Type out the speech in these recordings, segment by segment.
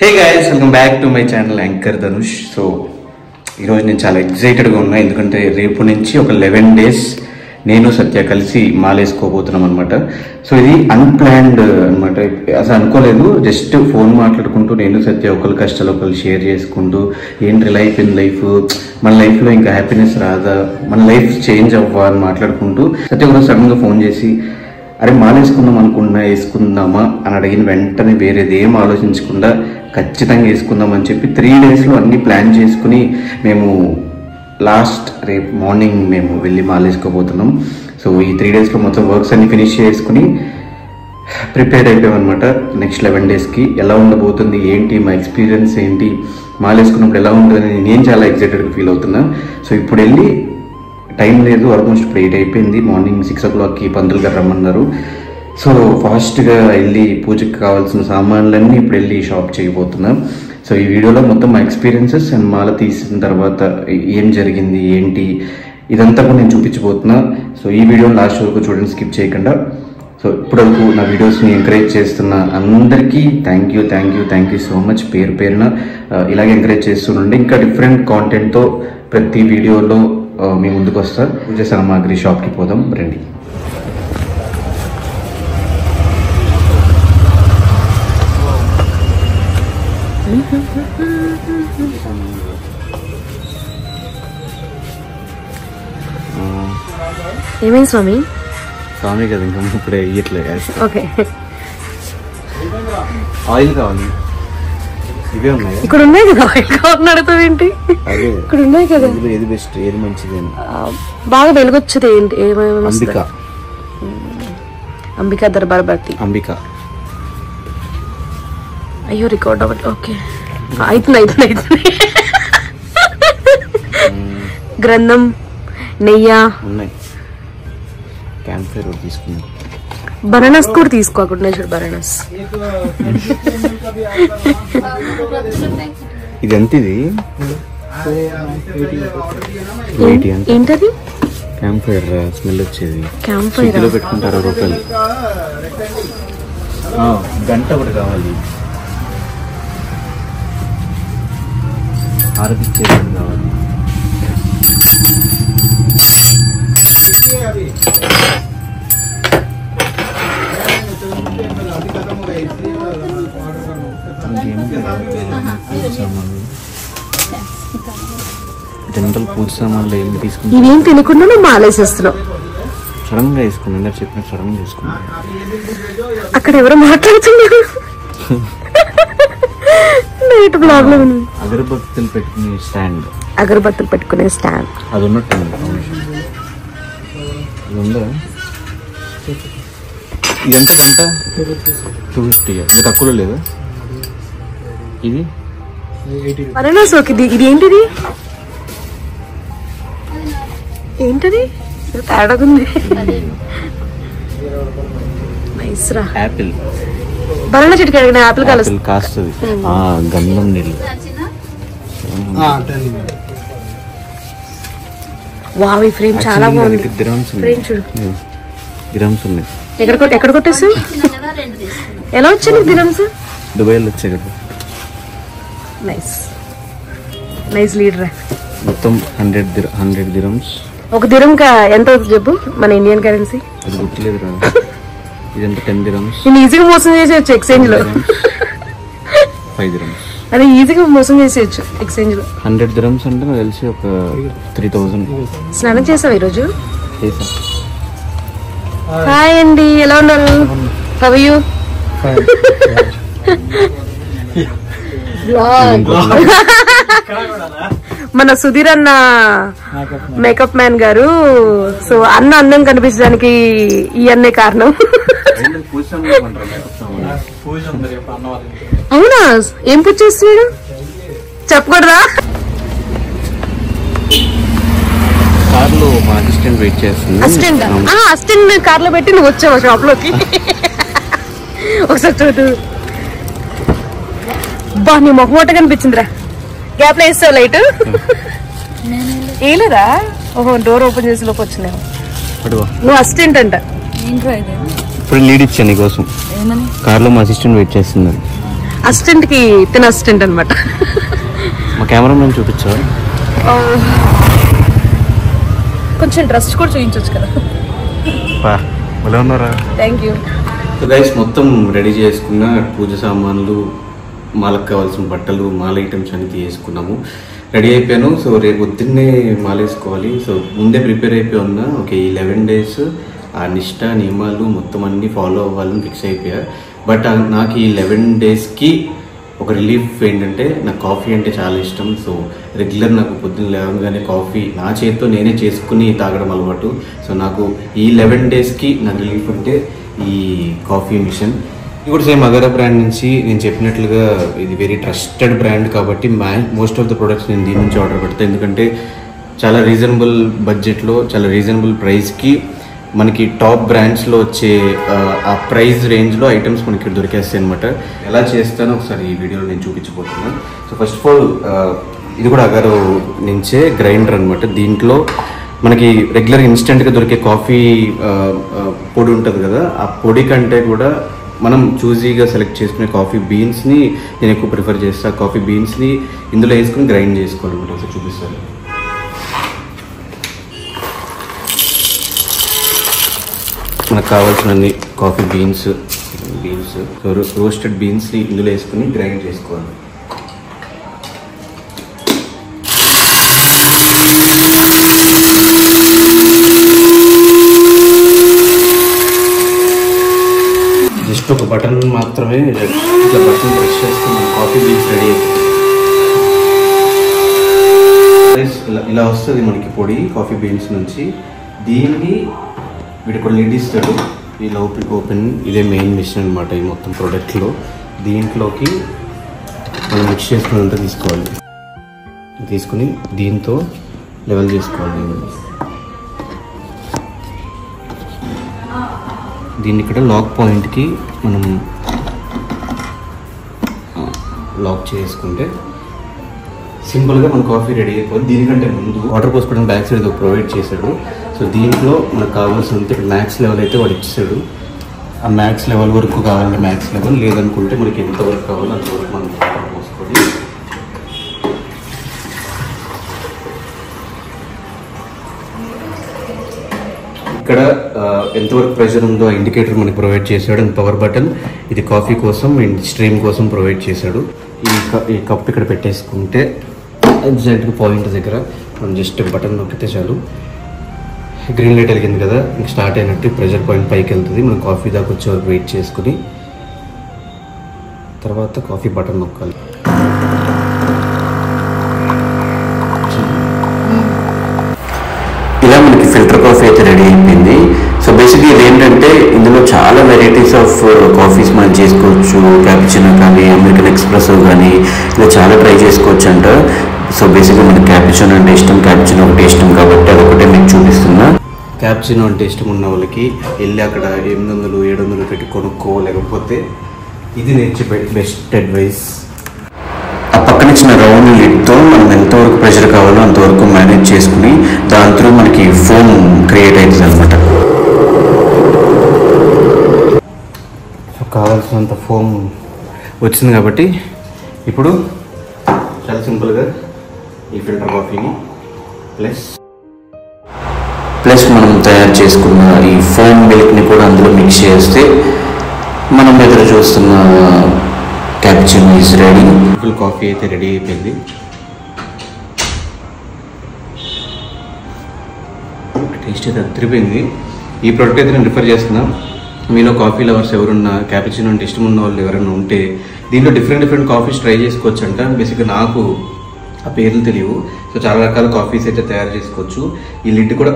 Hey guys, welcome back to my channel anchor Dhanush. So ఈరోజు నేను చాలా ఎక్సైటెడ్గా ఉన్నా, ఎందుకంటే రేపు నుంచి ఒక 11 days నేను సత్య కలిసి మాలేసుకోబోతున్నాం అనమాట. సో ఇది అన్ప్లాన్డ్ అనమాట, అసలు అనుకోలేదు. జస్ట్ ఫోన్ మాట్లాడుకుంటూ నేను సత్య ఒకరి కష్టాలు ఒకరు షేర్ చేసుకుంటూ, ఏంటి ఇలా అయిపోయింది లైఫ్, మన లైఫ్లో ఇంకా హ్యాపీనెస్ రాదా, మన లైఫ్ చేంజ్ అవ్వా అని మాట్లాడుకుంటూ సత్య ఒకరోజు సడన్గా ఫోన్ చేసి, అరే మాలేసుకుందాం అనుకున్నా, వేసుకుందామా అని అడిగిన వెంటనే వేరేది ఏం ఆలోచించకుండా ఖచ్చితంగా వేసుకుందాం అని చెప్పి 3 daysలో అన్నీ ప్లాన్ చేసుకుని మేము లాస్ట్ రేపు మార్నింగ్ మేము వెళ్ళి మాలేసుకోబోతున్నాం. సో ఈ 3 daysలో మొత్తం వర్క్స్ అన్ని ఫినిష్ చేసుకుని ప్రిపేర్ అయిపోయామన్నమాట. నెక్స్ట్ 11 daysకి ఎలా ఉండబోతుంది, ఏంటి మా ఎక్స్పీరియన్స్ ఏంటి, మాలేసుకున్నప్పుడు ఎలా ఉంటుందని నేను చాలా ఎక్సైటెడ్గా ఫీల్ అవుతున్నా. సో ఇప్పుడు వెళ్ళి టైం లేదు, ఆల్మోస్ట్ ఇప్పుడు 8 అయిపోయింది. మార్నింగ్ 6 o'clockకి పంతులు గారు రమ్మన్నారు. సో ఫాస్ట్గా వెళ్ళి పూజకి కావాల్సిన సామాన్లన్నీ ఇప్పుడు వెళ్ళి షాప్ చేయబోతున్నాం. సో ఈ వీడియోలో మొత్తం మా ఎక్స్పీరియన్సెస్ అండ్ మాల తీసిన తర్వాత ఏం జరిగింది ఏంటి ఇదంతా కూడా నేను చూపించబోతున్నా. సో ఈ వీడియో లాస్ట్ వరకు చూడండి, స్కిప్ చేయకుండా. సో ఇప్పటివరకు నా వీడియోస్ని ఎంకరేజ్ చేస్తున్న అందరికీ థ్యాంక్ యూ సో మచ్. పేరు పేరున ఇలాగే ఎంకరేజ్ చేస్తుండండి. ఇంకా డిఫరెంట్ కాంటెంట్తో ప్రతి వీడియోలో మీ ముందుకు వస్తా. పూజ సామాగ్రి షాప్కి పోదాం రండి. ఏమైంది స్వామి? స్వామి కదా, ఇంకా ఇప్పుడే ఇయ్యట్లేదు. ఓకే, ఆయిల్ కావాలి, ఇవే ఉన్నాయి ఇక్కడ ఉన్నాయి కదా. ఆయిల్ అడుగుతావు ఏంటి? ఇక్కడ ఉన్నాయి కదా. ఏది బెస్ట్, ఏది మంచిది? బాగా వెలుగొచ్చేది ఏంటి? అంబికా, అంబికా దర్బార్ బత్తి. అంబికా. అయ్యో రికార్డ్ అవ్వట్. ఓకే, అవుతుంది. గ్రంథం, నెయ్య ఉన్నాయి. క్యాంప్ ఫైర్ తీసుకున్నాం. బనానాస్ కూడా తీసుకోకుండా చూడు. బనానాస్ ఇది ఎంత? ఇది ఏంటది? క్యాంప్ ఫైర్ స్మెల్ వచ్చేది. క్యాంప్ ఫైర్ పెట్టుకుంటారు 60 రూపాయలు. గంట ఒకటి కావాలి, ఆరతిచ్చేది కావాలి. జనరల్ పూజ సామాన్లు ఏమి తీసుకుంటాం? ఇవేం తినకుండా నువ్వు మాలేసేస్తున్నావు. సడన్ గా వేసుకున్నాను, చెప్పిన సడన్ గా వేసుకున్నాను. అక్కడ ఎవరో మాట్లాడుతున్నారు. నైట్ బ్లాగ్ లో అగరబత్తులు పెట్టుకునే స్టాండ్, అగరబత్తులు పెట్టుకునే స్టాండ్ అది ఉన్నట్టు ఉందా? ఇదంతా గంట 250. ఇది తక్కువలో లేదా? ఇది బనానాస్. ఓకే, ఇది ఏంటిది? ఏంటది? తేడాగా ఉంది. నైస్ రా. యాపిల్. బనానా చెట్టుకి అడిగిన యాపిల్ కాస్తుంది. గంధం నీళ్ళు. వావ్, ఈ ఫ్రేమ్ చాలా బాగుంది. ఫ్రేమ్ చూడు. దిరమ్స్ ఉన్నాయి. ఎక్కడ కొట్టేసావు? ఎలా వచ్చాయి దిరమ్స్? దుబాయ్లో వచ్చాయి కదా. Nice leader. మొత్తం 100 dirhams. ఒక దిరం ఎంత అవుతుంది చెప్పు, మన ఇండియన్ కరెన్సీ? అది గుర్తులేదు రా. ఇదంతా 10 dirhams. నేను ఈజీగా మోసం చేసేయచ్చు ఎక్స్చేంజ్ లో. 5 dirhams. అదే ఈజీగా మోసం చేసేయచ్చు ఎక్స్చేంజ్ లో. 100 dirhams అంటే నాకు తెలిసి ఒక 3000. స్నానం చేసావు ఈరోజు? హాయ్ అండి, ఎలా ఉన్నారు? How are you? మన సుధీర్ అన్న మేకప్ మ్యాన్ గారు. సో అన్న అందం కనిపించడానికి ఈ అన్నే కారణం. అవునా? ఏం పూజ చేస్తున్నాడు చెప్పకూడదా? కార్లో మా అసిస్టెంట్ వెయిట్ చేస్తుంది. అసిస్టెంట్ కార్ లో పెట్టి నువ్వు వచ్చావు షాప్ లోకి. ఒకసారి చూడు. బా, నీ మొహమోట కనిపించిందిరా. గ్యాప్ లో వేస్తావు లైట్? ఏలేదా? ఓహో, డోర్ ఓపెన్ చేసి లోపు వచ్చినావు. నువ్వు అసిస్టెంట్ అంట. ఇప్పుడు లీడ్ ఇచ్చాను నీకోసం. కార్లో మా అసిస్టెంట్ వెయిట్ చేస్తున్నారు. అసిస్టెంట్ కి తిన అసిస్టెంట్ అనమాట. మా కెమెరామెన్ చూపించారు, కొంచెం డ్రెస్ కూడా చూపించవచ్చు కదా. ఎలా ఉన్నారా? Thank you. సో గైస్ మొత్తం రెడీ చేసుకున్న పూజ సామాన్లు, మాలకు కావాల్సిన బట్టలు, మాల ఐటమ్స్ అన్ని తీసుకున్నాము. రెడీ అయిపోయాను. సో రేపు పొద్దున్నే మాల వేసుకోవాలి. సో ముందే ప్రిపేర్ అయిపోయి ఉన్నా. ఓకే, ఈ 11 days ఆ నిష్ట నియమాలు మొత్తం అన్నీ ఫాలో అవ్వాలని ఫిక్స్ అయిపోయా. బట్ నాకు ఈ 11 daysకి ఒక రిలీఫ్ ఏంటంటే నాకు కాఫీ అంటే చాలా ఇష్టం. సో రెగ్యులర్ నాకు పొద్దున్న లేవగానే కాఫీ నా చేతితో నేనే చేసుకుని తాగడం అలవాటు. సో నాకు ఈ 11 daysకి నా రిలీఫ్ అంటే ఈ కాఫీ మిషన్. ఇది కూడా సేమ్ అగరా బ్రాండ్ నుంచి నేను చెప్పినట్లుగా ఇది వెరీ ట్రస్టెడ్ బ్రాండ్ కాబట్టి మోస్ట్ ఆఫ్ ద ప్రొడక్ట్స్ నేను దీని నుంచి ఆర్డర్ పెడతాను. ఎందుకంటే చాలా రీజనబుల్ బడ్జెట్లో, చాలా రీజనబుల్ ప్రైస్కి మనకి టాప్ బ్రాండ్స్లో వచ్చే ఆ ప్రైస్ రేంజ్లో ఐటమ్స్ మనకి దొరికేస్తాయి అనమాట. ఎలా చేస్తానో ఒకసారి ఈ వీడియోలో నేను చూపించబోతున్నాను. సో ఫస్ట్ ఆఫ్ ఆల్ ఇది కూడా అగరో నుంచే గ్రైండర్ అనమాట. దీంట్లో మనకి రెగ్యులర్ ఇన్స్టెంట్గా దొరికే కాఫీ పొడి ఉంటుంది కదా, ఆ పొడి కంటే కూడా మనం చూజీగా సెలెక్ట్ చేసుకునే కాఫీ బీన్స్ని నేను ఎక్కువ ప్రిఫర్ చేస్తాను. కాఫీ బీన్స్ని ఇందులో వేసుకుని గ్రైండ్ చేసుకోవాలన్నమాట. ఒకసారి చూపిస్తాను. మనకు కావాల్సినన్ని కాఫీ బీన్స్ రోస్టెడ్ బీన్స్ని ఇందులో వేసుకుని గ్రైండ్ చేసుకోవాలి. జస్ట్ ఒక బటన్ మాత్రమే, ఇట్లా బటన్ ప్రెస్ చేస్తే మన కాఫీ బీన్స్ రెడీ అవుతుంది. ఇలా వస్తుంది మనకి పొడి కాఫీ బీన్స్ నుంచి. దీన్ని వీటి కూడా లిడ్ ఇస్తాడు. ఇలా ఓపెన్ ఇదే మెయిన్ మిషన్ అనమాట ఈ మొత్తం ప్రోడక్ట్లో. దీంట్లోకి మనం మిక్స్ చేసుకున్నంత తీసుకోవాలి. తీసుకుని దీంతో లెవెల్ చేసుకోవాలి. దీన్ని ఇక్కడ లాక్ పాయింట్కి మనం లాక్ చేసుకుంటే సింపుల్గా మన కాఫీ రెడీ అయిపోతుంది. దీనికంటే ముందు వాటర్ పోసుకోవడానికి బ్యాక్ సైడ్ ప్రొవైడ్ చేశాడు. సో దీంట్లో మనకు కావాల్సినంత ఇక్కడ మ్యాక్స్ లెవెల్ అయితే వాడు ఇచ్చాడు. ఆ మ్యాక్స్ లెవెల్ వరకు కావాలంటే మ్యాక్స్ లెవెల్, లేదనుకుంటే మనకి ఎంతవరకు కావాలో అంతవరకు మనం వాటర్ పోసుకోవాలి. ఇక్కడ ఎంతవరకు ప్రెషర్ ఉందో ఆ ఇండికేటర్ మనకి ప్రొవైడ్ చేశాడు. అండ్ పవర్ బటన్ ఇది కాఫీ కోసం అండ్ స్ట్రీమ్ కోసం ప్రొవైడ్ చేశాడు. ఈ కప్ ఇక్కడ పెట్టేసుకుంటే ఎగ్జాక్ట్గా పాయింట్ దగ్గర మనం జస్ట్ బటన్ నొక్కితే చాలు, గ్రీన్ లైట్ వెలిగింది కదా, మీకు స్టార్ట్ అయినట్టు ప్రెషర్ పాయింట్ పైకి వెళ్తుంది. మనం కాఫీ దాకా వచ్చే వరకు వెయిట్ చేసుకుని తర్వాత కాఫీ బటన్ నొక్కాలి. ఇలా మనకి ఫిల్టర్ కాఫీ అయితే రెడీ అయిపోయింది. సో బేసిక్గా ఇది ఏంటంటే ఇందులో చాలా వెరైటీస్ ఆఫ్ కాఫీస్ మనం చేసుకోవచ్చు. క్యాపుచినో కానీ, అమెరికన్ ఎక్స్ప్రెసో కానీ ఇలా చాలా ట్రై చేసుకోవచ్చు అంట. సో బేసిక్గా మనకి క్యాపుచినో అంటే ఇష్టం, క్యాపుచినో ఒకటి ఇష్టం కాబట్టి అదొకటే మీకు చూపిస్తున్నా. క్యాపుచినో అంటే ఇష్టం ఉన్న వాళ్ళకి వెళ్ళి అక్కడ 800, 700 పెట్టి కొనుక్కో, లేకపోతే ఇది నేర్చి బెస్ట్ అడ్వైస్. ఆ పక్కన ఇచ్చిన రౌండ్ లిడ్తో మనం ఎంతవరకు ప్రెషర్ కావాలో అంతవరకు మేనేజ్ చేసుకుని దాని త్రూ మనకి ఫోమ్ క్రియేట్ అవుతుంది అనమాట. సో కావాల్సినంత ఫోమ్ వచ్చింది కాబట్టి ఇప్పుడు చాలా సింపుల్గా ఈ ఫిల్టర్ కాఫీని ప్లస్ మనం తయారు చేసుకున్న ఈ ఫోమ్ మిల్క్ని కూడా అందులో మిక్స్ చేస్తే మనం ఎదురు చూస్తున్న cappuccino is ready. Full coffee అయితే రెడీ అయిపోయింది. టేస్ట్ అయితే అదిరిపోయింది. ఈ ప్రోడక్ట్ అయితే నేను రిఫర్ చేస్తున్నా. మీలో కాఫీ లవర్స్ ఎవరున్నా, క్యాపుచినో అంటే ఇష్టం ఉన్న వాళ్ళు ఎవరైనా ఉంటే దీంట్లో డిఫరెంట్ కాఫీస్ ట్రై చేసుకోవచ్చు అంట. బేసిక్గా నాకు ఆ పేర్లు తెలియవు. సో చాలా రకాల కాఫీస్ అయితే తయారు చేసుకోవచ్చు. ఈ లిడ్ కూడా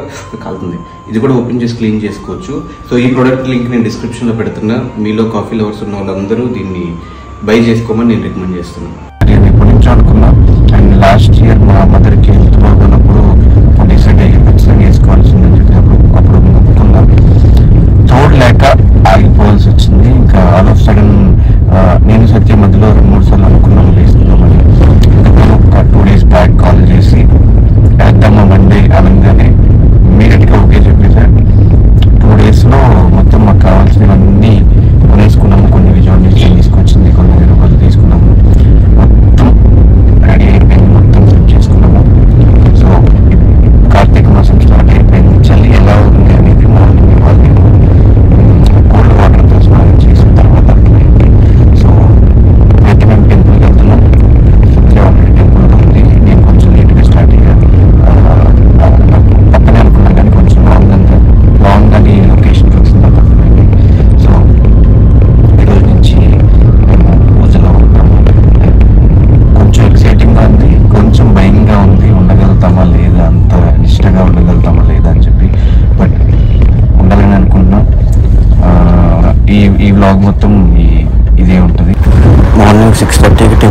కాలుతుంది, ఇది కూడా ఓపెన్ చేసి క్లీన్ చేసుకోవచ్చు. సో ఈ ప్రోడక్ట్ లింక్ నేను డిస్క్రిప్షన్లో పెడుతున్నా. మీలో కాఫీ లవర్స్ ఉన్న వాళ్ళందరూ దీన్ని బై చేసుకోమని నేను రికమెండ్ చేస్తున్నాను. నేను ఎప్పటి నుంచో అనుకున్నా. అండ్ లాస్ట్ ఇయర్ మా మదర్కి హెల్త్ బాగున్నప్పుడు డిసైడ్ అయ్యి ఖచ్చితంగా వేసుకోవాల్సిందని చెప్పి అప్పుడు ఒప్పుకున్నా. చూడలేక ఆగిపోవాల్సి వచ్చింది. ఇంకా ఆల్ ఆఫ్ సడన్ నేను సత్య మధ్యలో 2-3 సార్లు అనుకున్నాము వేసుకున్నామని. ఒక 2 days బ్యాక్ కాల్ చేసి వేద్దామా మండే అనగానే ఇమీడియట్గా ఓకే చెప్పేసారు. 2 daysలో మొత్తం మాకు కావాల్సినవన్నీ కొనేసుకున్నాము. కొన్ని విజయవాడ నుంచి తీసుకొచ్చింది, కొన్ని హైదరాబాద్ తీసుకున్నాము.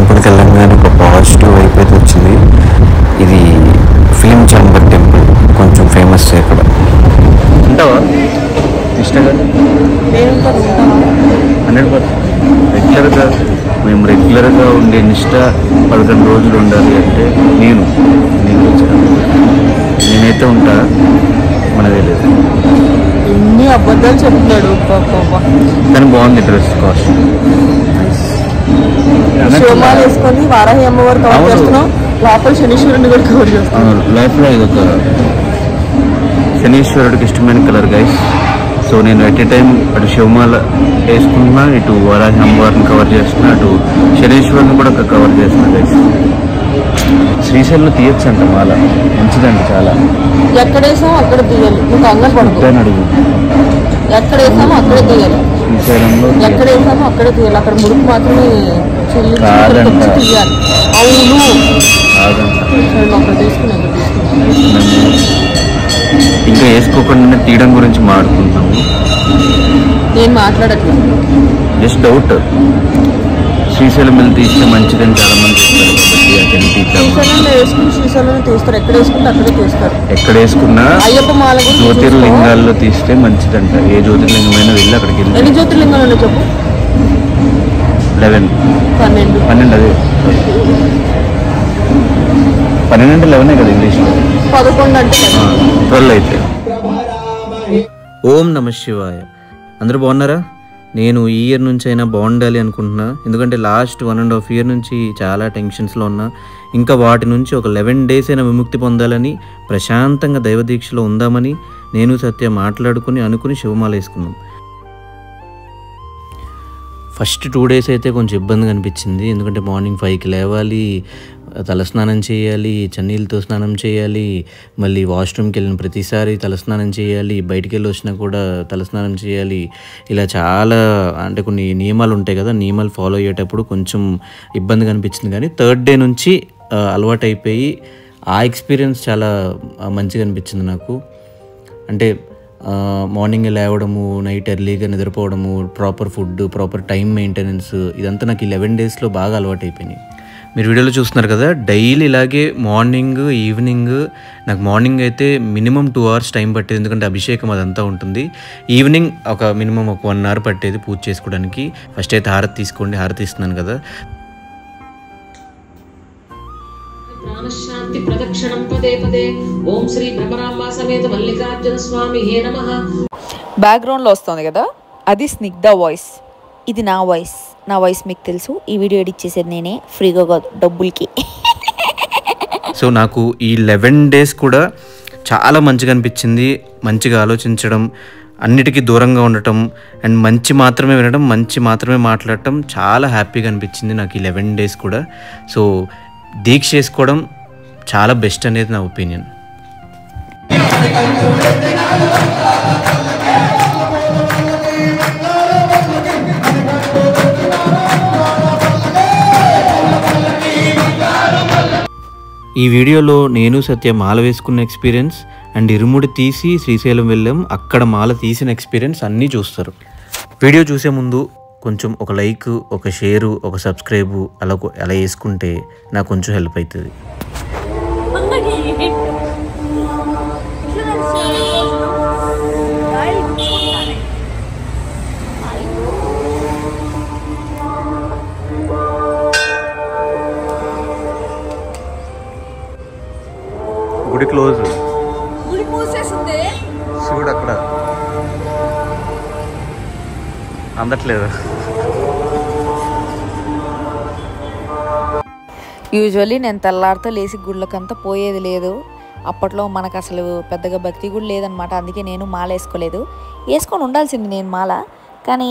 టెంపుల్కి వెళ్ళంగానే ఒక పాజిటివ్ వైపు అయితే వచ్చింది. ఇది ఫిలిం చాంబర్ టెంపుల్, కొంచెం ఫేమస్ ఇక్కడ. ఉంటావా ఇష్టంగా? 100%. రెగ్యులర్గా మేము రెగ్యులర్గా ఉండే నిష్ట 11 రోజులు ఉండాలి అంటే నేనైతే ఉంటా, మనదే లేదు. ఎన్ని అబద్ధాలు చెప్తున్నాడు. కానీ బాగుంది డ్రెస్ కాస్ట్. శివమాల వేసుకొని వారాహి అమ్మవారు కవర్ చేస్తున్నాం, లోపల శనీశ్వరుని కూడా కవర్ చేస్తాం. లైఫ్లో ఇదొక శనీశ్వరుడికి ఇష్టమైన కలర్ గైస్. సో నేను ఎట్ ఏ టైం అటు శివమాల వేసుకుంటున్నా, ఇటు వారాహి అమ్మవారిని కవర్ చేస్తున్నా, అటు శనీశ్వరుని కూడా కవర్ చేస్తున్నా గైస్. శ్రీశైలంలో తీయచ్చు అంట మాల, మంచిదండి చాలా. ఎక్కడ వేసామో అక్కడ తీయాలి, నువ్వు కంగారు పడకు. అడుగు ఎక్కడ వేసామో అక్కడే తీయాలి, శ్రీశైలంలో ఎక్కడ వేసామో అక్కడే తీయాలి. అక్కడ ముడుపు మాత్రమే కాదంట. తీయాలి. అవును కాదంట. అక్కడ తీసుకున్నాను. ఇంకా వేసుకోకుండా తీయడం గురించి మాట్లాడుకుంటాము. నేను మాట్లాడట్లేదు, జస్ట్ డౌట్. శ్రీశైలం వెళ్ళి తీస్తే మంచిదని చాలా మంది శ్రీశైలంలో వేసుకుని శ్రీశైలంలో తీస్తారు, ఎక్కడ వేసుకుంటే అక్కడే తీస్తారు. ఎక్కడ వేసుకున్నా అయ్యప్ప మాల జ్యోతిర్లింగాల్లో తీస్తే మంచిదంట. ఏ జ్యోతిర్లింగమైనా వెళ్ళి అక్కడికి వెళ్ళి. ఎన్ని జ్యోతిర్లింగాలు ఉన్నాయి చెప్పు? 11. 12. అదే 12 అంటే 11 కదా ఇంగ్లీష్లో. 11 అంటే 12 అయితే. ఓం నమ శివాయ. అందరూ బాగున్నారా? నేను ఈ ఇయర్ నుంచి అయినా బాగుండాలి అనుకుంటున్నా. ఎందుకంటే లాస్ట్ 1.5 year నుంచి చాలా టెన్షన్స్లో ఉన్నా. ఇంకా వాటి నుంచి ఒక 11 days అయినా విముక్తి పొందాలని, ప్రశాంతంగా దైవదీక్షలో ఉందామని నేను సత్య అనుకుని శివమాల వేసుకున్నాం. ఫస్ట్ 2 days అయితే కొంచెం ఇబ్బందిగా అనిపించింది. ఎందుకంటే మార్నింగ్ 5కి లేవాలి, తలస్నానం చేయాలి, చన్నీళ్ళతో స్నానం చేయాలి, మళ్ళీ వాష్రూమ్కి వెళ్ళిన ప్రతిసారి తలస్నానం చేయాలి, బయటికి వెళ్ళి వచ్చినా కూడా తలస్నానం చేయాలి. ఇలా చాలా అంటే కొన్ని నియమాలు ఉంటాయి కదా, నియమాలు ఫాలో అయ్యేటప్పుడు కొంచెం ఇబ్బందిగా అనిపించింది. కానీ 3rd day నుంచి అలవాటు అయిపోయి ఆ ఎక్స్పీరియన్స్ చాలా మంచిగా అనిపించింది నాకు. అంటే మార్నింగ్ లేవడము, నైట్ ఎర్లీగా నిద్రపోవడము, proper food, proper time maintenance, ఇదంతా నాకు 11 daysలో బాగా అలవాటు అయిపోయినాయి. మీరు వీడియోలో చూస్తున్నారు కదా, డైలీ ఇలాగే మార్నింగ్ ఈవినింగ్. నాకు మార్నింగ్ అయితే మినిమం 2 hours టైం పట్టేది, ఎందుకంటే అభిషేకం అదంతా ఉంటుంది. ఈవినింగ్ ఒక మినిమం 1 hour పట్టేది పూజ చేసుకోవడానికి. ఫస్ట్ అయితే హారతి తీసుకోండి, హారతి ఇస్తున్నాను కదా. ప్రాణశాంతి ప్రదక్షిణం పదే పదే. ఓం శ్రీ బ్రహ్మరాంబ సమేత మల్లికార్జున స్వామి హే నమః. బ్యాక్గ్రౌండ్లో వస్తుంది కదా, అది స్నిగ్ధ వాయిస్. ఇది నా వాయిస్ మీకు తెలుసు. ఈ వీడియో ఎడిట్ చేసేది నేనే, ఫ్రీగా డబ్బులకి. సో నాకు ఈ 11 days కూడా చాలా మంచిగా అనిపించింది. మంచిగా ఆలోచించడం, అన్నిటికీ దూరంగా ఉండటం, అండ్ మంచి మాత్రమే వినడం, మంచి మాత్రమే మాట్లాడటం చాలా హ్యాపీగా అనిపించింది నాకు ఈ 11 days కూడా. సో దీక్ష చేసుకోవడం చాలా బెస్ట్ అనేది నా ఒపీనియన్. ఈ వీడియోలో నేను సత్య మాల వేసుకున్న ఎక్స్పీరియన్స్ అండ్ ఇరుముడి తీసి శ్రీశైలం వెళ్ళాం, అక్కడ మాల తీసిన ఎక్స్పీరియన్స్ అన్నీ చూస్తారు. వీడియో చూసే ముందు కొంచెం ఒక లైక్, ఒక షేరు, ఒక సబ్స్క్రైబు అలా వేసుకుంటే నాకు కొంచెం హెల్ప్ అవుతుంది. గుడి క్లోజ్, గుడి మూసేసింది. శివుడు అక్కడ అందట్లేదు. యూజువల్లీ నేను తెల్లారితో లేచి గుళ్ళకంతా పోయేది లేదు. అప్పట్లో మనకు అసలు పెద్దగా భక్తి కూడా లేదనమాట. అందుకే నేను మాల వేసుకొని ఉండాల్సింది నేను మాల, కానీ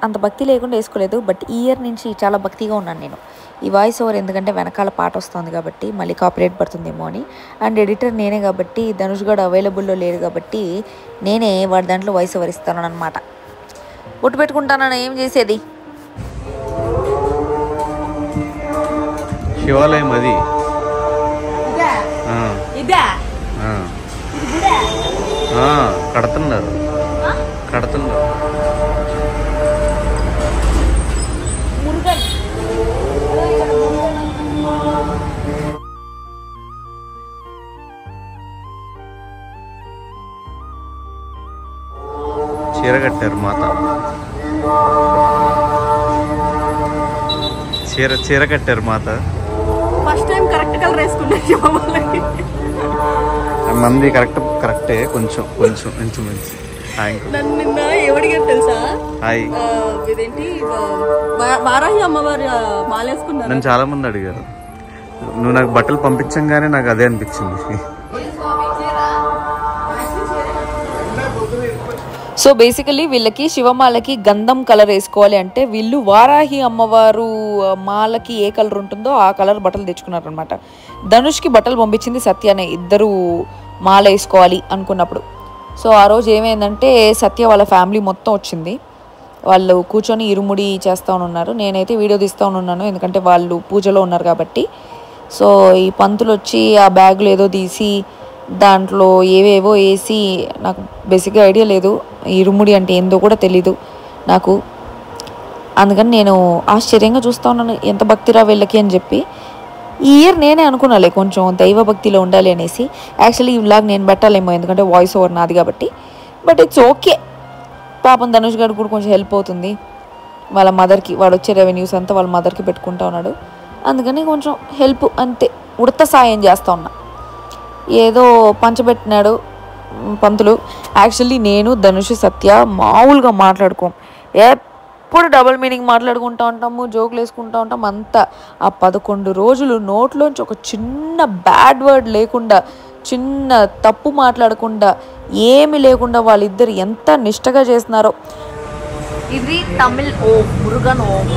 అంత భక్తి లేకుండా వేసుకోలేదు. బట్ ఈ ఇయర్ నుంచి చాలా భక్తిగా ఉన్నాను నేను. ఈ వాయిస్ ఓవర్ ఎందుకంటే వెనకాల పాట వస్తుంది కాబట్టి మళ్ళీ కాపీరైట్ పడుతుందేమో అని. అండ్ ఎడిటర్ నేనే కాబట్టి, ధనుష్ గడ్ అవైలబుల్లో లేడు కాబట్టి నేనే వాడి దాంట్లో వాయిస్ ఓవర్ ఇస్తాను అనమాట. బొట్టు పెట్టుకుంటానని ఏం చేసేది. శివాలయం అది కడుతున్నారు. కట్టారు మాత. చీర కట్టారు మాత. ఫస్ట్ టైం కరెక్ట్ కలర్ వేసుకున్నాను. మంది కరెక్టే కొంచెం మంచి నన్ను నిన్న ఎవడిగా తెలుసా, ఇదేంటి వారాహి అమ్మవారి మాలేసుకున్నారు. నన్ను చాలా మంది అడిగారు. నువ్వు నాకు బట్టలు పంపించంగానే నాకు అదే అనిపించింది. సో బేసికలీ వీళ్ళకి శివమాలకి గంధం కలర్ వేసుకోవాలి అంటే వీళ్ళు వారాహి అమ్మవారు మాలకి ఏ కలర్ ఉంటుందో ఆ కలర్ బట్టలు తెచ్చుకున్నారు అనమాట. ధనుష్కి బట్టలు పంపించింది సత్యనే, ఇద్దరు మాల వేసుకోవాలి అనుకున్నప్పుడు. సో ఆ రోజు ఏమైందంటే సత్య వాళ్ళ ఫ్యామిలీ మొత్తం వచ్చింది. వాళ్ళు కూర్చొని ఇరుముడి చేస్తూ ఉన్నారు. నేనైతే వీడియో తీస్తూ ఉన్నాను ఎందుకంటే వాళ్ళు పూజలో ఉన్నారు కాబట్టి. సో ఈ పంతులు వచ్చి ఆ బ్యాగులు ఏదో తీసి దాంట్లో ఏవేవో వేసి, నాకు బేసిక్గా ఐడియా లేదు ఇరుముడి అంటే ఏందో కూడా తెలీదు నాకు. అందుకని నేను ఆశ్చర్యంగా చూస్తూ ఉన్నాను, ఎంత భక్తిరా వీళ్ళకి అని చెప్పి. ఈ ఇయర్ నేనే అనుకున్నాలే కొంచెం దైవభక్తిలో ఉండాలి అనేసి. యాక్చువల్లీ ఈ వ్లాగ్ నేను పెట్టాలేమో ఎందుకంటే వాయిస్ ఓవర్ నాది కాబట్టి. But it's okay. పాపం ధనుష్ గారు కూడా కొంచెం హెల్ప్ అవుతుంది. వాళ్ళ మదర్కి వాడు వచ్చే రెవెన్యూస్ అంతా వాళ్ళ మదర్కి పెట్టుకుంటా ఉన్నాడు. అందుకని కొంచెం హెల్ప్ అంతే, ఉడత సాయం చేస్తూ ఉన్నా. ఏదో పంచబెట్టినాడు పంతులు. యాక్చువల్లీ నేను ధనుష్ సత్య మామూలుగా మాట్లాడుకోం, ఎప్పుడు డబుల్ మీనింగ్ మాట్లాడుకుంటూ ఉంటాము, జోకులు వేసుకుంటూ ఉంటాం అంతా. ఆ 11 రోజులు నోట్లోంచి ఒక చిన్న బ్యాడ్ వర్డ్ లేకుండా, చిన్న తప్పు మాట్లాడకుండా, ఏమి లేకుండా వాళ్ళిద్దరు ఎంత నిష్టగా చేస్తున్నారో. ఇది తమిళ్ ఓం, మురుగన్ ఓం.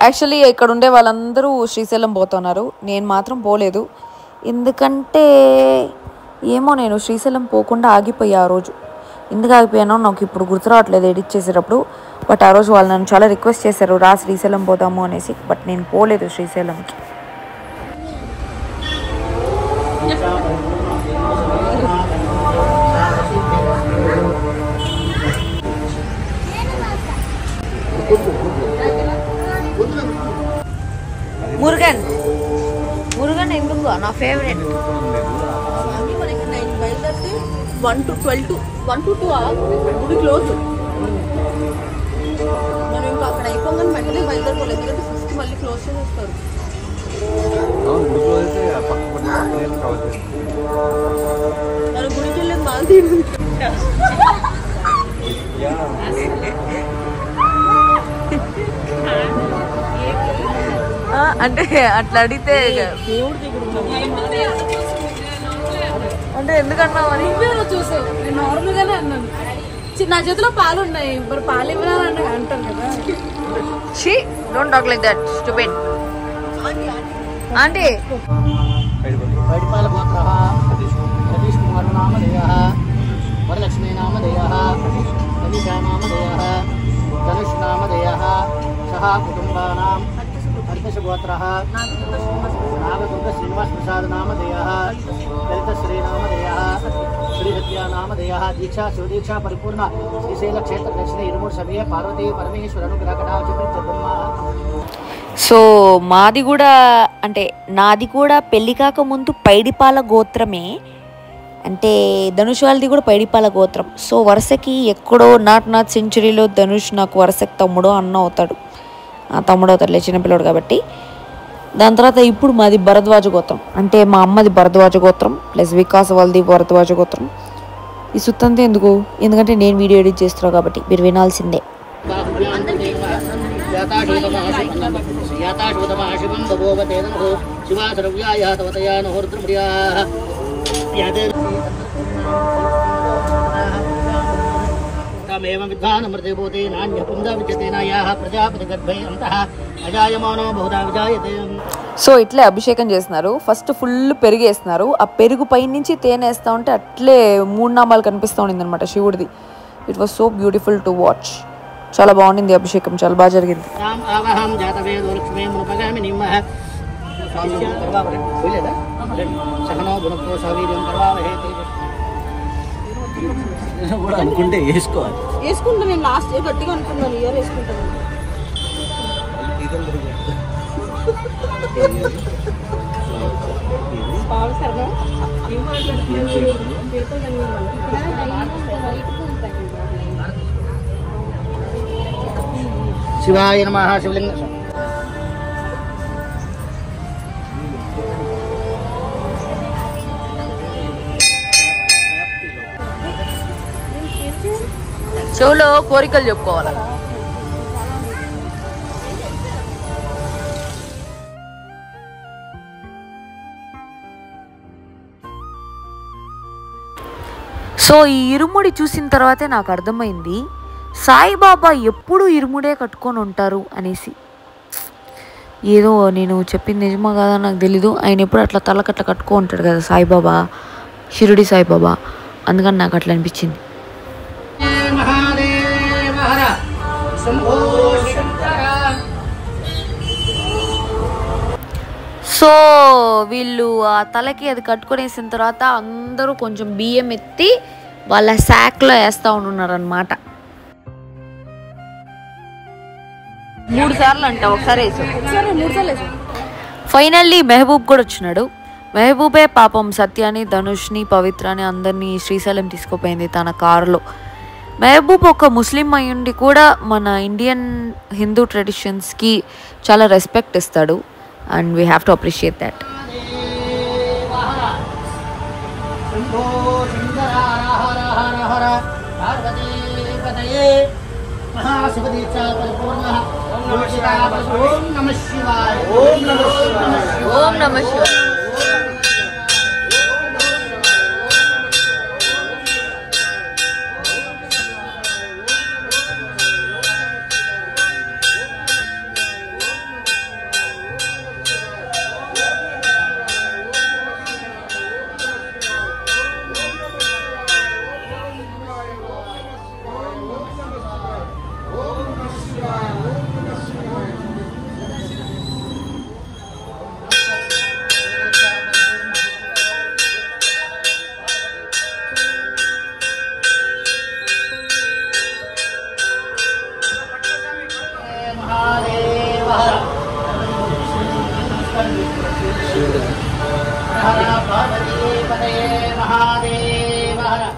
యాక్చువల్లీ ఇక్కడ ఉండే వాళ్ళందరూ శ్రీశైలం పోతున్నారు, నేను మాత్రం పోలేదు. ఎందుకంటే ఏమో నేను శ్రీశైలం పోకుండా ఆగిపోయా ఆ రోజు. ఎందుకు ఆగిపోయానో నాకు ఇప్పుడు గుర్తు రావట్లేదు ఎడిట్ చేసేటప్పుడు. బట్ ఆ రోజు వాళ్ళు నన్ను చాలా రిక్వెస్ట్ చేశారు రా శ్రీశైలం పోదాము అనేసి. బట్ నేను పోలేదు శ్రీశైలంకి. మురుగన్ ఎందుకు నా ఫేవరెట్. 1 to 12 1 to 2 గుడి క్లోజ్. మనం ఇంకా అక్కడ అయిపోగానే వెంటనే బయలుదేరుకోలేదు, ఎందుకంటే 6 మళ్ళీ క్లోజ్ చేసేస్తారు. మన గుడికి వెళ్ళేది మాది అంటే అట్లా అడిగితే అంటే ఎందుకన్నా మరి చూసావు, నేను నార్మల్ గానే అన్నాను. నా చేతిలో పాలు ఉన్నాయి, మరి పాలు ఇవ్వాలని అంటాను కదా. She don't talk like that stupid. Aunty వైడిపాల గోత్రః సతీష్ కుమార్ నామధేయః వరలక్ష్మీ నామధేయః సతీషా నామధేయః ధనుష్ నామధేయః సహ కుటుంబానాం హర్ష గోత్రః నాగదుర్గ శ్రీనివాస్ ప్రసాద్ నామధేయః లలిత శ్రీ నామధేయః శ్రీ సత్య నామధేయః దీక్షా శివదీక్షా పరిపూర్ణ శ్రీశైల క్షేత్ర దక్షిణ ఇరుమూడు సమయ పార్వతీ పరమేశ్వర అనుగ్రహ కటాక్ష. సో మాది కూడా అంటే నాది కూడా పెళ్లి కాకముందు పైడిపాల గోత్రమే. అంటే ధనుష్ వాళ్ళది కూడా పైడిపాల గోత్రం. సో వరుసకి ఎక్కడో నాట్ సెంచురీలో ధనుష్ నాకు వరుసకి తమ్ముడో అన్న అవుతాడు, తమ్ముడు అవుతాడులే చిన్నపిల్లడు కాబట్టి. దాని తర్వాత ఇప్పుడు మాది భరద్వాజ గోత్రం, అంటే మా అమ్మది భరద్వాజ గోత్రం ప్లస్ వికాస్ వాళ్ళది భరద్వాజ గోత్రం. ఈ సుత్తంతా ఎందుకు, ఎందుకంటే నేను వీడియో ఎడిట్ చేస్తున్నాను కాబట్టి మీరు వినాల్సిందే. సో ఇట్లే అభిషేకం చేస్తున్నారు. ఫస్ట్ ఫుల్ పెరుగు వేస్తున్నారు. ఆ పెరుగు పై నుంచి తేనె వేస్తూ ఉంటే అట్లే 3 నామాలు కనిపిస్తూ ఉండింది అనమాట శివుడిది. It was so beautiful to watch. చాలా బాగుండింది అభిషేకం, చాలా బాగా జరిగింది. అనుకుంటే వేసుకుంటా నేను లాస్ట్ గట్టిగా అనుకున్నాను ఇయర్ వేసుకుంటాను. శివాయ నమః. శివలింగ చెవులో కోరికలు చెప్పుకోవాలా. సో ఈ ఇరుముడి చూసిన తర్వాతే నాకు అర్థమైంది సాయిబాబా ఎప్పుడు ఇరుముడే కట్టుకొని ఉంటారు అనేసి. ఏదో నేను చెప్పింది నిజమా కాదా నాకు తెలీదు, ఆయన ఎప్పుడు అట్లా తలకట్ల కట్టుకో ఉంటాడు కదా సాయిబాబా, షిరిడి సాయిబాబా, అందుకని నాకు అట్లా అనిపించింది. సో వీళ్ళు ఆ తలకి అది కట్టుకొనేసిన తర్వాత అందరూ కొంచెం బియ్యం ఎత్తి వాళ్ళ శాక్లో వేస్తూ ఉన్నారనమాట. 3 సార్లు అంట, ఒకసారి వేసారు. ఫైనల్లీ మెహబూబ్ కూడా వచ్చినాడు. మెహబూబే పాపం సత్యాని, ధనుష్ని, పవిత్రాని అందరినీ శ్రీశైలం తీసుకుపోయింది తన కారులో. మెహబూబ్ ఒక ముస్లిం అయ్యుండి కూడా మన ఇండియన్ హిందూ ట్రెడిషన్స్కి చాలా రెస్పెక్ట్ ఇస్తాడు, and we have to appreciate that. Om Namah Shivaya.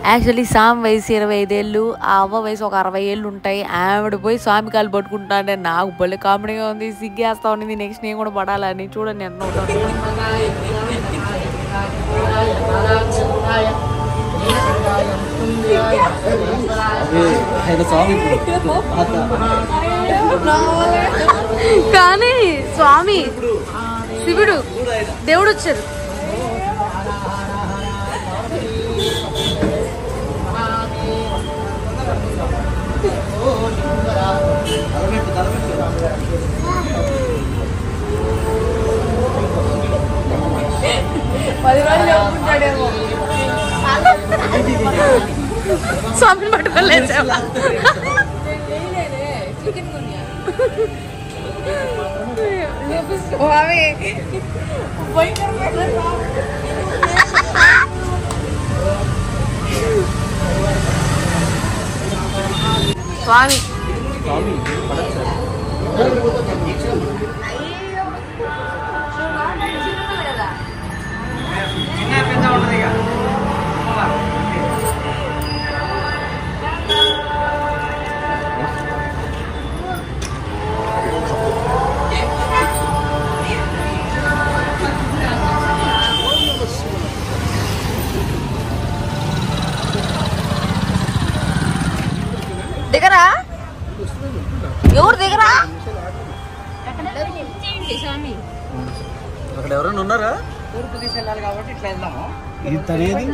Actually స్వామి వయసు 25 ఏళ్ళు, ఆ అవ్వ వయసు ఒక 60 ఏళ్ళు ఉంటాయి. ఆవిడ పోయి స్వామి కాలు పట్టుకుంటా అంటే నాకు భలే కామెడీగా ఉంది, సిగ్గేస్తా ఉంది. నెక్స్ట్ నేను కూడా పడాలని చూడండి ఎంత కానీ స్వామి శివుడు దేవుడు వచ్చారు. స్వామిని పట్టుకోలేదు స్వామి దిగరా, ఎవరు దిగరా? అక్కడ ఎవరైనా ఉన్నారా? తూర్పు దిశ వెళ్ళాలి కాబట్టి ఇట్లా వెళ్దాము. ఇది తనేది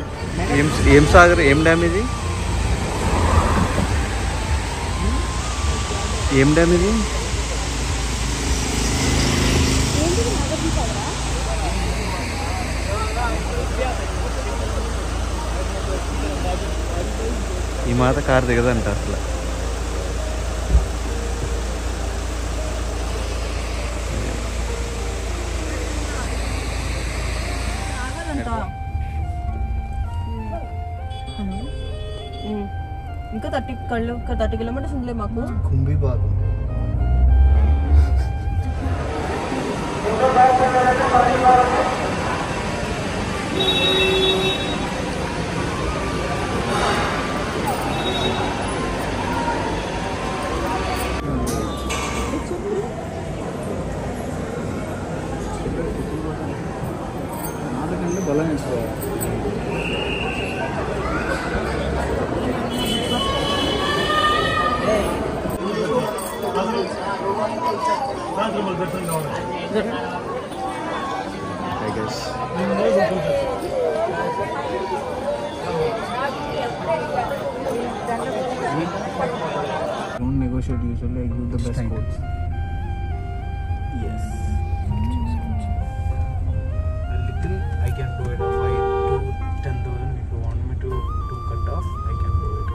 ఏం సాగర్, ఏం డ్యామ్ ఇది? ఏం డ్యామ్ ఇది? ఈ మాత కారు దిగదంట అసలు. ఇంకా 30 కిలోమీటర్స్ ఉందిలే మాకు. కుంభీ బాగు బలం ఎక్కువ. I guess. Don't negotiate usually. I give the best quotes. Yes. A little I can do it. 5 to 10,000. If you want me to cut off, I can do it.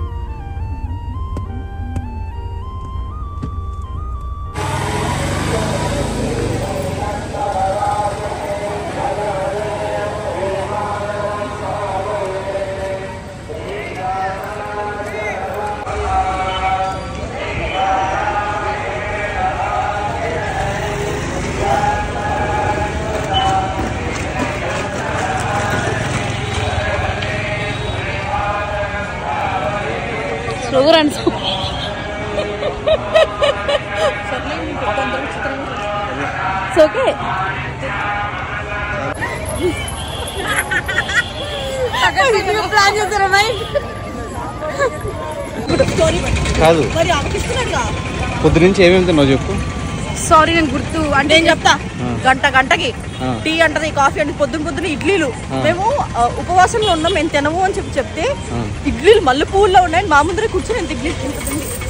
Okay plan చేస్తారా కాదు పొద్దు నుంచి ఏమేమి తిన్నావు చెప్పు. Sorry నేను గుర్తు అంటే నేను చెప్తా. గంటకి టీ అంటది, కాఫీ అంటే పొద్దున ఇడ్లీలు. మేము ఉపవాసంలో ఉన్నాం, మేము తినము అని చెప్తే ఇడ్లీలు మల్లె పువ్వుల్లో ఉన్నాయని మా ముందరే కూర్చొని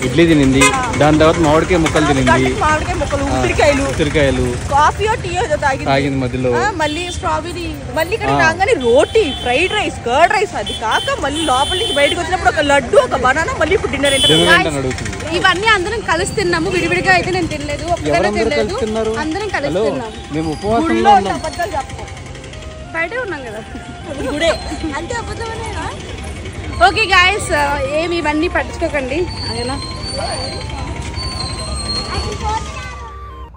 ఇడ్లీ తినింది. దాని తర్వాత మామిడికాయ ముక్కలు తినింది, మామిడికాయ ముక్కలు, ఉసిరికాయలు, కాఫీ టీయో తాగింది మధ్యలో. మళ్ళీ స్ట్రాబెరీ, మళ్ళీ ఇక్కడ రాగానే రోటీ, ఫ్రైడ్ రైస్, కర్డ్ రైస్. అది కాక మళ్ళీ లోపలికి బయటకు వచ్చినప్పుడు ఒక లడ్డు, ఒక బనానా, మళ్ళీ ఇప్పుడు డిన్నర్ అడుగుతుంది. ఇవన్నీ అందరం కలిసి తిన్నాము. విడివిడిగా అయితే నేను తినలేదు, అందరం కలిసి తిన్నాము. మేము ఉపవాసంలో ఉన్నాం. బయటే ఉన్నాం కదా అంటే అబద్ధమనేనా? ఓకే గాయస్, ఏమి ఇవన్నీ పట్టించుకోకండి. అదేనా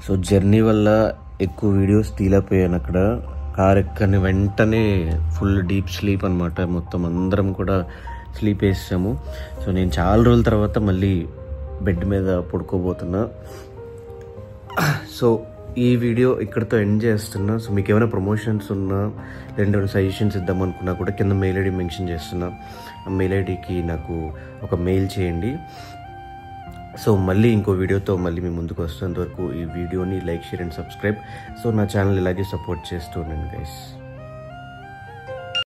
సో జర్నీ వల్ల ఎక్కువ వీడియోస్ తీయలేకపోయాను. అక్కడ కార్ ఎక్కని వెంటనే ఫుల్ డీప్ స్లీప్ అనమాట. మొత్తం అందరం కూడా స్లీప్ వేసాము. సో నేను చాలా రోజుల తర్వాత మళ్ళీ బెడ్ మీద పడుకోబోతున్నా. సో ఈ వీడియో ఇక్కడితో ఎండ్ చేస్తున్నా. సో మీకు ఏమైనా ప్రమోషన్స్ ఉన్నా, రెండు సజెషన్స్ ఇద్దాం అనుకున్నా కూడా కింద మెయిల్ ఐడి మెన్షన్ చేస్తున్నా. ఆ మెయిల్ ఐడికి నాకు ఒక మెయిల్ చేయండి. సో మళ్ళీ ఇంకో వీడియోతో మళ్ళీ మీ ముందుకు వస్తున్నంత వరకు ఈ వీడియోని like, share and subscribe. So నా ఛానల్ ఇలాగే సపోర్ట్ చేస్తూ ఉన్నాను గైస్.